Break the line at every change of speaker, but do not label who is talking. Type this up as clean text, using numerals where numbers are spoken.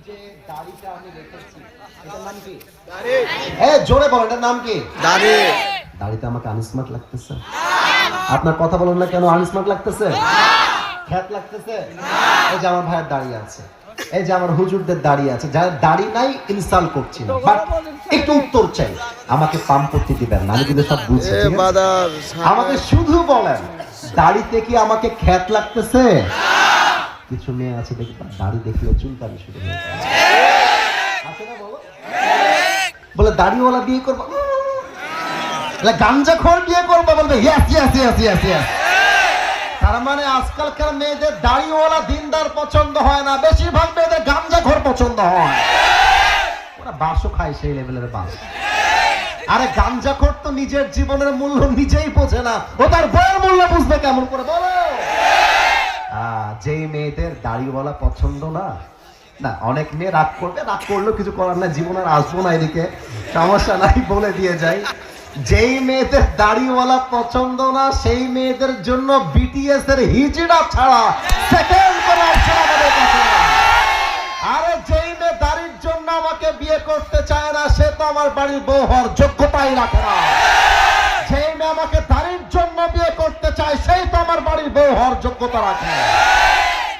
যে দাড়িটা আমি রেখেছি এটার নাম কি? দাড়ি। জোরে বলেন, এটার নাম কি? দাড়ি। দাড়িতে আমাকে আনস্মার্ট লাগতেছে? আপনার কথা বলেন না কেন? আনস্মার্ট লাগতেছে? খ্যাত লাগতেছে? এই যে আমার ভাইয়ের দাড়ি আছে, এই যে আমার হুজুরদের দাড়ি আছে, যারা দাড়ি নাই ইনসাল্ট করছি না, বাট একটু উত্তর চাই। আমাকে পাম্পতি দিবেন না, আমি কিন্তু সব বুঝছি। আমাকে শুধু বলেন, দাড়িতে কি আমাকে খ্যাত লাগতেছে? কিছু মেয়ে আছে দেখি দাড়ি দেখলে চুলকানি শুরু হয়ে যায়, আছে না? বলো, বলে দাড়িওয়ালা বিয়ে করবো, গাঞ্জাখোর বিয়ে করবো, বলবে yes yes yes yes yes. তার মানে আজকালকার মেয়েদের দাড়িওয়ালা দিনদার পছন্দ হয় না, বেশিরভাগ মেয়েদের গাঞ্জাখোর পছন্দ হয়। ওরা বাসও খায় সেই লেভেলের বাস। আরে গাঞ্জাখোর তো নিজের জীবনের মূল্য নিজেই বোঝে না, ও তার বইয়ের মূল্য বুঝবে কেমন করে বলো? যেই মেয়েদের দাড়িওয়ালা পছন্দ না, না অনেক মেয়ে রাগ করবে, রাগ করলেও কিছু করার না, জীবন আর আসবো না এদিকে, সমস্যা নাই, বলে দিয়ে যাই। যেই মেয়েদের দাড়িওয়ালা পছন্দ না, সেই মেয়েদের জন্য বিটিএস এর হিজড়া ছাড়া সেকেন্ড কোনো অপশন আমাদের কাছে না। আরে যেই মেয়ে দাড়ির জন্য আমাকে বিয়ে করতে চায় না, সে তো আমার বাড়ির বউ হওয়ার যোগ্যতাই রাখে না। যেই মেয়ে আমাকে দাড়ির জন্য বিয়ে করতে চায়, সেই তো আমার বাড়ির বউ হওয়ার যোগ্যতা রাখে।